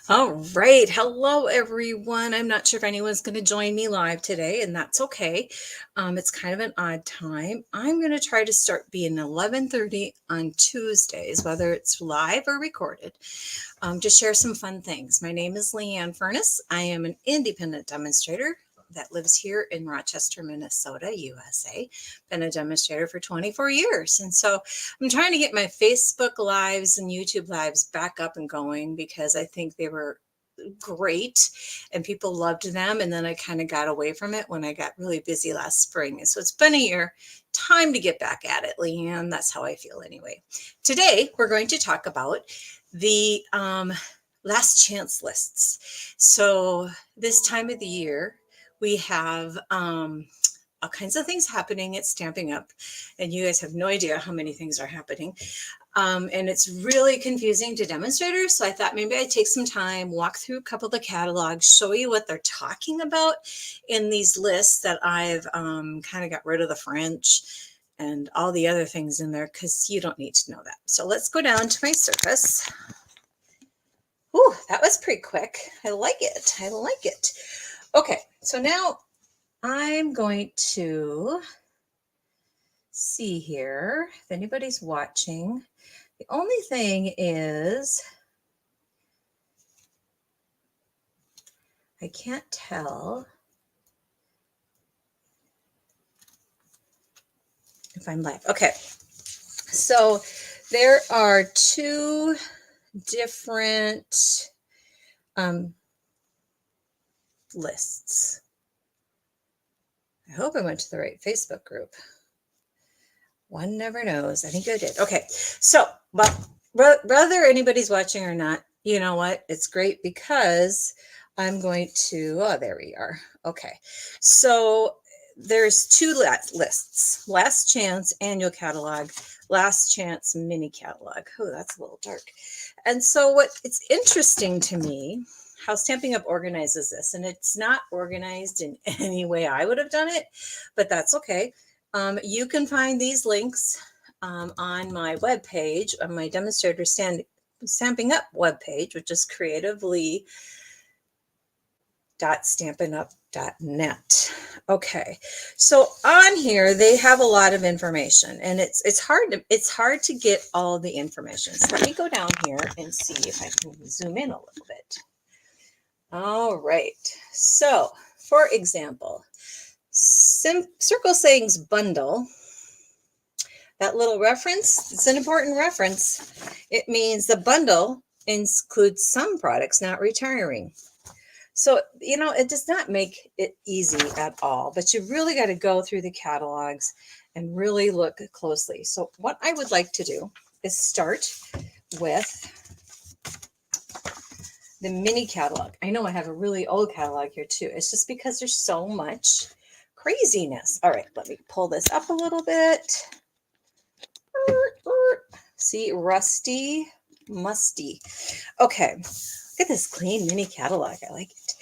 All right. Hello, everyone. I'm not sure if anyone's going to join me live today, and that's okay. It's kind of an odd time. I'm going to try to start being 11:30 on Tuesdays, whether it's live or recorded, to share some fun things. My name is Leanne Furness. I am an independent demonstrator that lives here in Rochester, Minnesota, USA. Been a demonstrator for 24 years. And so I'm trying to get my Facebook lives and YouTube lives back up and going because I think they were great and people loved them. And then I kind of got away from it when I got really busy last spring. And so it's been a year. Time to get back at it, Leanne. That's how I feel anyway. Today, we're going to talk about the last chance lists. So this time of the year, we have all kinds of things happening at Stamping Up, and you guys have no idea how many things are happening. And it's really confusing to demonstrators. So I thought maybe I'd take some time, walk through a couple of the catalogs, show you what they're talking about in these lists that I've kind of got rid of the French and all the other things in there because you don't need to know that. So let's go down to my surface. Ooh, that was pretty quick. I like it. I like it. Okay, so now I'm going to see here if anybody's watching. The only thing is I can't tell if I'm live. Okay, so there are two different lists. I hope I went to the right Facebook group. One never knows. I think I did. Okay, so whether anybody's watching or not, you know what? It's great because I'm going to, oh, there we are. Okay, so there's two lists, Last Chance Annual Catalog, Last Chance Mini Catalog. Oh, that's a little dark. And so what it's interesting to me, how Stamping Up organizes this, and it's not organized in any way I would have done it, but that's okay. You can find these links on my webpage, on my Demonstrator Stamping Up webpage, which is creatively.stampinup.net. Okay, so on here they have a lot of information, and it's hard to get all the information. So let me go down here and see if I can zoom in a little bit. All right, so for example, Circle Sayings bundle, that little reference, it's an important reference. It means the bundle includes some products not retiring. So, you know, it does not make it easy at all, but you really got to go through the catalogs and really look closely. So what I would like to do is start with the mini catalog. I know I have a really old catalog here too. It's just because there's so much craziness. All right, let me pull this up a little bit. See, rusty, musty. Okay, look at this clean mini catalog. I like it.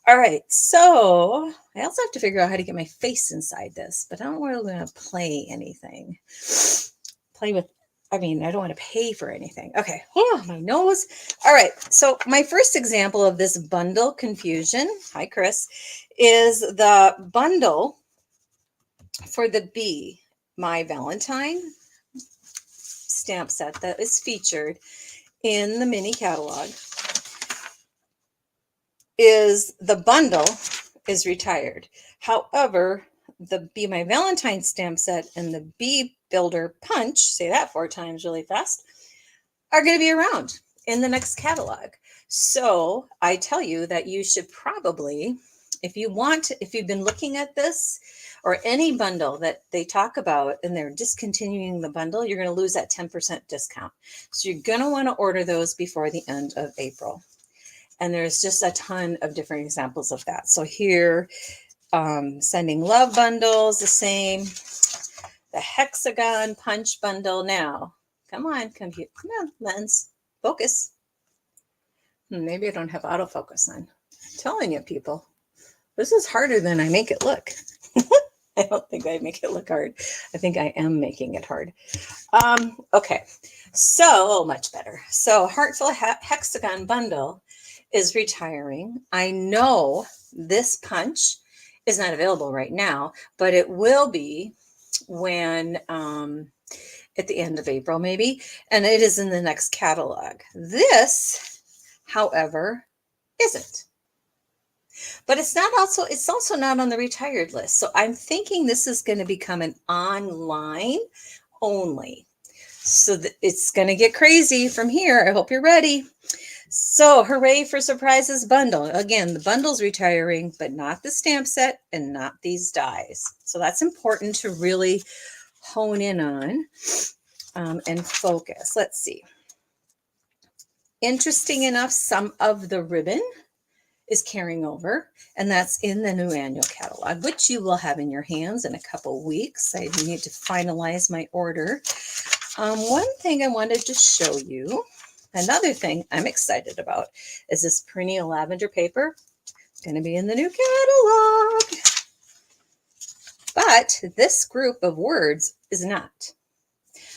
All right, so I also have to figure out how to get my face inside this, but I don't really want to play anything. I don't want to pay for anything. Okay, oh, my nose. All right, so my first example of this bundle confusion, hi Chris, is the bundle for the Be My Valentine stamp set that is featured in the mini catalog. The bundle is retired. However, the Be My Valentine stamp set and the Bee Builder Punch, say that 4 times really fast, are going to be around in the next catalog. So I tell you that you should probably, if you've been looking at this or any bundle that they talk about and they're discontinuing the bundle, you're going to lose that 10% discount. So you're going to want to order those before the end of April. And there's just a ton of different examples of that. So here, Sending Love bundles, the same. The Hexagon Punch bundle now. Come on, computer. Come on, lens. Focus. Maybe I don't have autofocus on. I'm telling you, people. This is harder than I make it look. I don't think I make it look hard. I think I am making it hard. Okay, so much better. So Heartful Hexagon Bundle is retiring. I know this punch is not available right now, but it will be when at the end of April, maybe, and it is in the next catalog. This, however, isn't. But it's also not on the retired list. So I'm thinking this is going to become an online only. So it's going to get crazy from here. I hope you're ready. So hooray for Surprises Bundle. Again, the bundle's retiring, but not the stamp set and not these dies. So that's important to really hone in on and focus. Let's see. Interesting enough, some of the ribbon is carrying over, and that's in the new annual catalog, which you will have in your hands in a couple weeks. I need to finalize my order. One thing I wanted to show you, another thing I'm excited about, is this perennial lavender paper. It's going to be in the new catalog. But this group of words is not.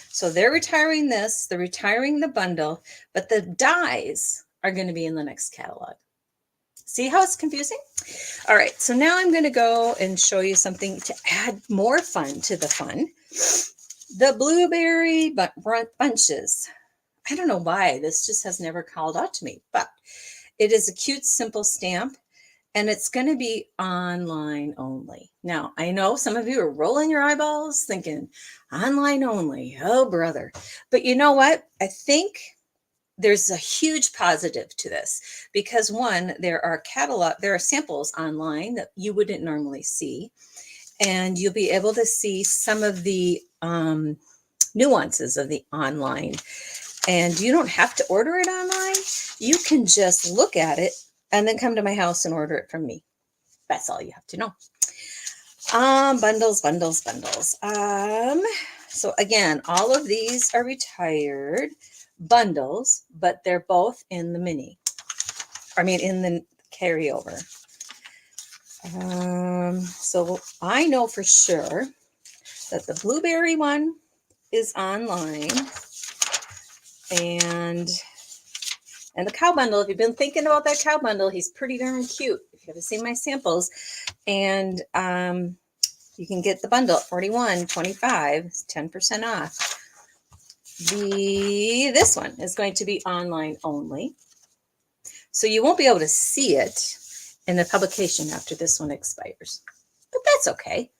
So they're retiring this, they're retiring the bundle, but the dies are going to be in the next catalog. See how it's confusing? All right, so now I'm going to go and show you something to add more fun to the fun. The blueberry bunches. I don't know why this just has never called out to me, but it is a cute, simple stamp, and it's going to be online only. Now, I know some of you are rolling your eyeballs thinking, online only, oh brother. But you know what? I think there's a huge positive to this because one, there are samples online that you wouldn't normally see, and you'll be able to see some of the nuances of the online. And you don't have to order it online. You can just look at it and then come to my house and order it from me. That's all you have to know. Bundles. So again, all of these are retired bundles, but they're both in the mini. In the carryover. So I know for sure that the blueberry one is online, and the cow bundle, if you've been thinking about that cow bundle, he's pretty darn cute. If you haven't seen my samples, and you can get the bundle at $41.25, 10% off. This one is going to be online only, so you won't be able to see it in the publication after this one expires, but that's okay.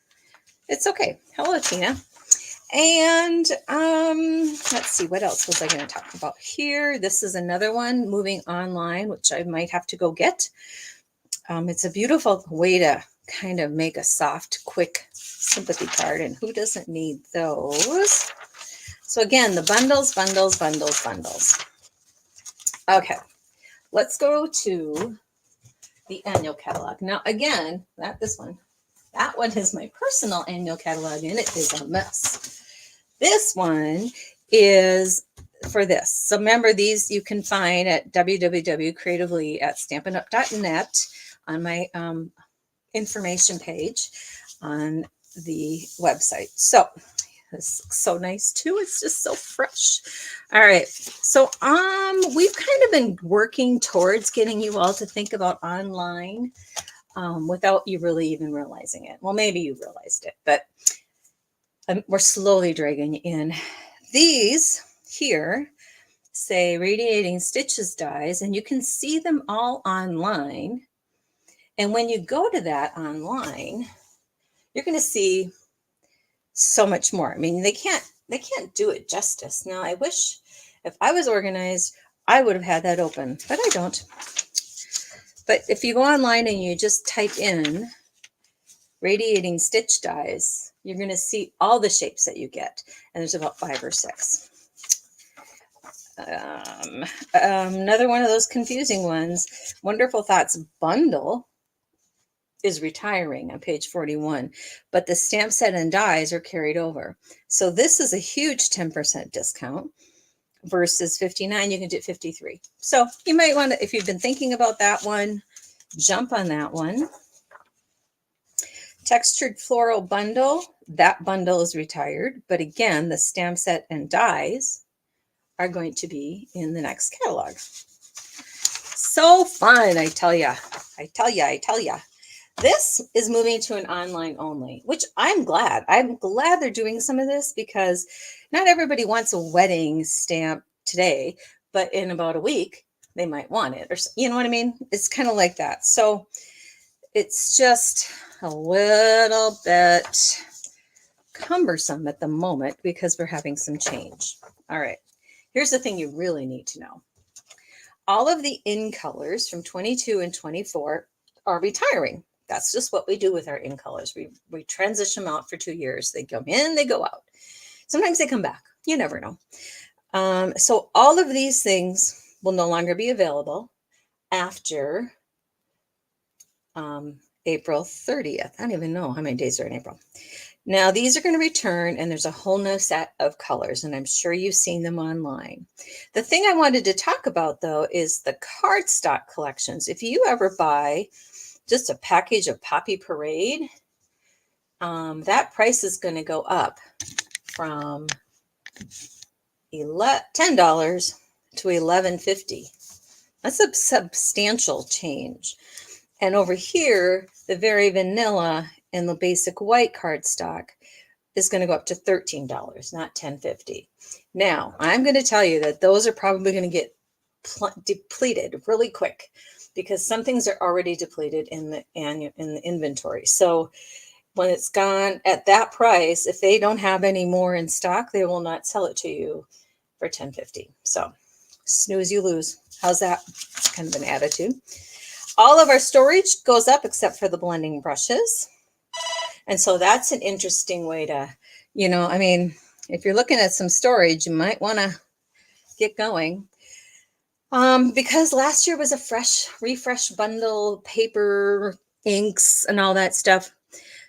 It's okay. Hello, Tina. And let's see, what else was I going to talk about here? This is another one moving online, which I might have to go get. It's a beautiful way to kind of make a soft, quick sympathy card, and who doesn't need those? So again, the bundles. Okay, let's go to the annual catalog. Now, again, not this one. That one is my personal annual catalog, and it is a mess. This one is for this. So remember, these you can find at www.creatively@stampinup.net on my information page on the website. So this looks so nice too. It's just so fresh. All right. So we've kind of been working towards getting you all to think about online without you really even realizing it. Well, maybe you realized it, but we're slowly dragging you in. These here say Radiating Stitches dies, and you can see them all online. And when you go to that online, you're going to see so much more. I mean, they can't do it justice. Now, I wish if I was organized, I would have had that open, but I don't. But if you go online and you just type in Radiating Stitch dies, you're going to see all the shapes that you get. And there's about 5 or 6. Another one of those confusing ones, Wonderful Thoughts bundle is retiring on page 41, but the stamp set and dies are carried over. So this is a huge 10% discount versus 59. You can do 53. So you might want to, if you've been thinking about that one, jump on that one. Textured floral bundle, that bundle is retired. But again, the stamp set and dies are going to be in the next catalog. So fun, I tell ya. I tell ya, I tell ya. This is moving to an online only, which I'm glad. I'm glad they're doing some of this because not everybody wants a wedding stamp today, but in about a week, they might want it. Or you know what I mean? It's kind of like that. So it's just a little bit cumbersome at the moment because we're having some change. All right. Here's the thing you really need to know. All of the in colors from 22 and 24 are retiring. That's just what we do with our in colors. We transition them out for 2 years. They come in, they go out. Sometimes they come back. You never know. So all of these things will no longer be available after April 30th. I don't even know how many days are in April. Now, these are going to return, and there's a whole new set of colors, and I'm sure you've seen them online. The thing I wanted to talk about, though, is the cardstock collections. If you ever buy just a package of Poppy Parade, that price is going to go up from $10 to $11.50. That's a substantial change. And over here, the very vanilla and the basic white cardstock is going to go up to $13, not $10.50. Now, I'm going to tell you that those are probably going to get depleted really quick because some things are already depleted in the inventory. So when it's gone at that price, if they don't have any more in stock, they will not sell it to you for $10.50. So snooze, you lose. How's that? Kind of an attitude. All of our storage goes up except for the blending brushes. And so that's an interesting way to, I mean, if you're looking at some storage, you might want to get going. Because last year was a refresh bundle, paper, inks, and all that stuff.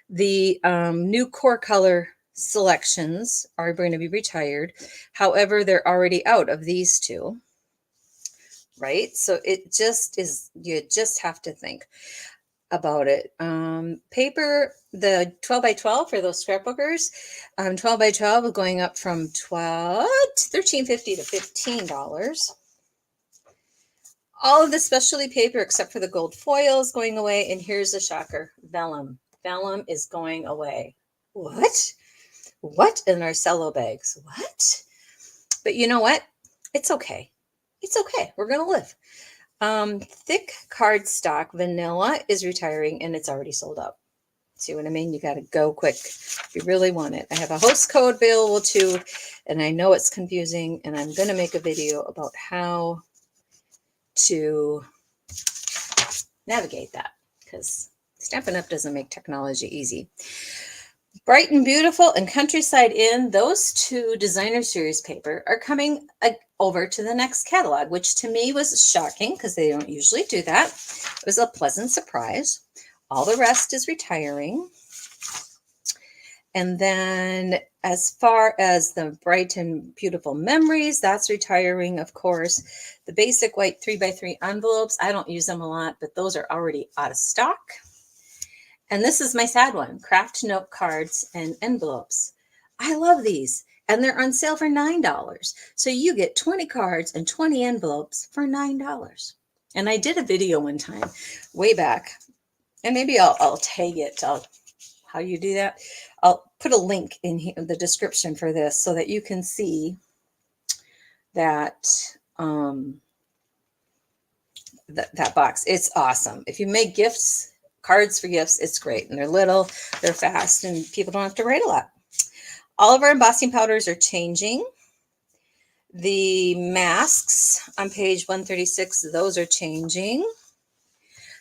The new core color selections are going to be retired. However, they're already out of these two. Right? So it just is, you just have to think about it. Paper, the 12 by 12 for those scrapbookers, 12 by 12 going up from $13.50 to $15. All of the specialty paper except for the gold foil is going away. And here's a shocker, vellum. Vellum is going away. What? What? In our cello bags? What? But you know what? It's okay. It's okay. We're going to live. Thick cardstock vanilla is retiring and it's already sold out. See what I mean? You got to go quick if you really want it. I have a host code available too, and I know it's confusing, and I'm going to make a video about how to navigate that because Stampin' Up! Doesn't make technology easy. Bright and Beautiful and Countryside Inn, those two designer series paper are coming over to the next catalog, which to me was shocking because they don't usually do that. It was a pleasant surprise. All the rest is retiring. And then as far as the Bright and Beautiful Memories, that's retiring, of course. The basic white 3x3 envelopes, I don't use them a lot, but those are already out of stock. And this is my sad one, craft note cards and envelopes. I love these, and they're on sale for $9. So you get 20 cards and 20 envelopes for $9. And I did a video one time way back, and maybe I'll tag it. How you do that? I'll put a link in here, the description for this so that you can see that that box. It's awesome. If you make gifts, cards for gifts, it's great. And they're little, they're fast, and people don't have to write a lot. All of our embossing powders are changing. The masks on page 136, those are changing.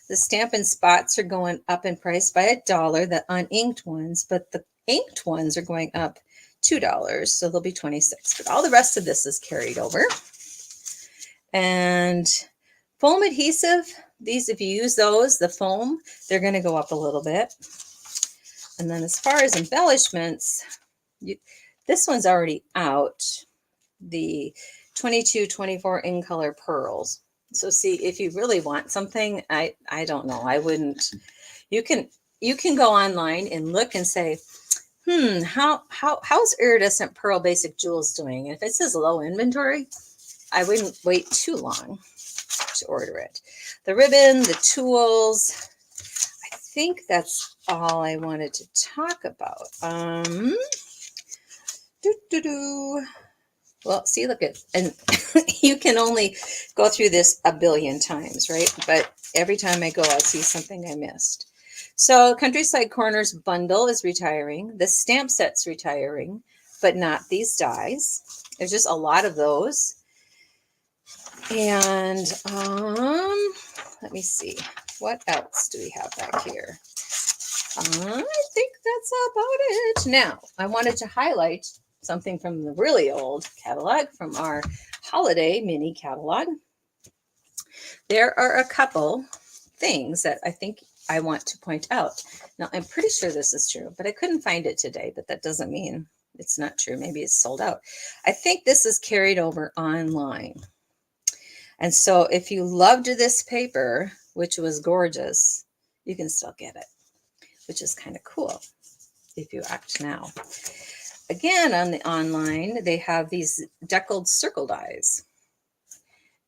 The Stampin' Spots are going up in price by $1, the uninked ones, but the inked ones are going up $2, so they'll be $26. But all the rest of this is carried over. And foam adhesive, these, if you use those, the foam, they're going to go up a little bit. And then as far as embellishments, this one's already out, the 22-24 in color pearls. So see, if you really want something, I don't know, I wouldn't, you can you can go online and look and say, how's iridescent pearl basic jewels doing? If it says low inventory, I wouldn't wait too long to order it. The ribbon, the tools, I think that's all I wanted to talk about. Well, see, look at, and you can only go through this a billion times, right? But every time I go, I see something I missed. So Countryside Corners bundle is retiring. The stamp set's retiring, but not these dies. There's just a lot of those. And let me see. What else do we have back here? I think that's about it. Now, I wanted to highlight something from the really old catalog, from our holiday mini catalog. There are a couple things that I think I want to point out. Now, I'm pretty sure this is true, but I couldn't find it today, but that doesn't mean it's not true. Maybe it's sold out. I think this is carried over online. And so if you loved this paper, which was gorgeous, you can still get it, which is kind of cool if you act now. Again, on the online, they have these deckled circle dies.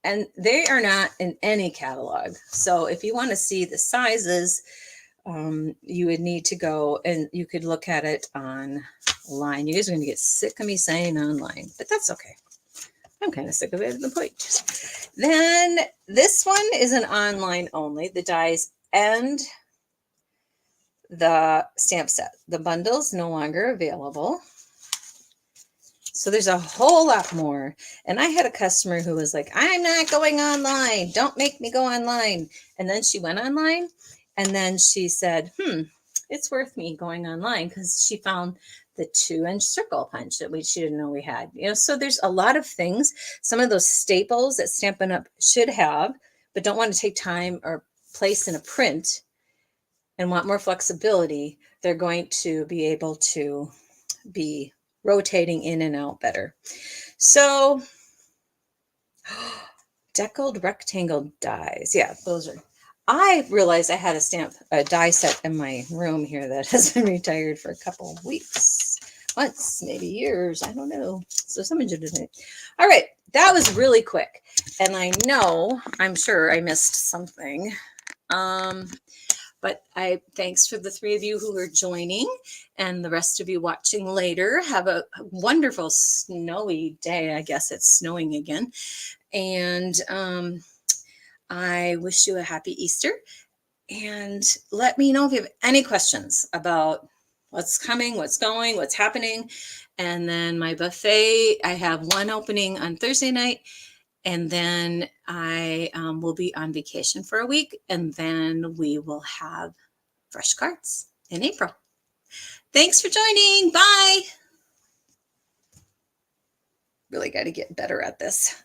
And they are not in any catalog. So if you want to see the sizes, you would need to go and you could look at it online. You guys are going to get sick of me saying online, but that's okay. I'm kind of sick of it at the point. Then this one is an online only, the dies and the stamp set. The bundle's no longer available. So there's a whole lot more. And I had a customer who was like, I'm not going online. Don't make me go online. And then she went online and then she said, it's worth me going online, because she found the 2-inch circle punch that she didn't know we had. So there's a lot of things. Some of those staples that Stampin' Up! Should have, but don't want to take time or place in a print and want more flexibility, they're going to be able to be rotating in and out better. So deckled rectangle dies. Yeah, those are. I realized I had a die set in my room here that has been retired for a couple of weeks, months, maybe years. I don't know. So someone did it. All right. That was really quick. And I'm sure I missed something. But thanks for the 3 of you who are joining, and the rest of you watching later. Have a wonderful snowy day. I guess it's snowing again. And I wish you a happy Easter. And let me know if you have any questions about what's coming, what's going, what's happening. And then my buffet, I have one opening on Thursday night. And then I will be on vacation for a week. And then we will have fresh cards in April. Thanks for joining. Bye. Really got to get better at this.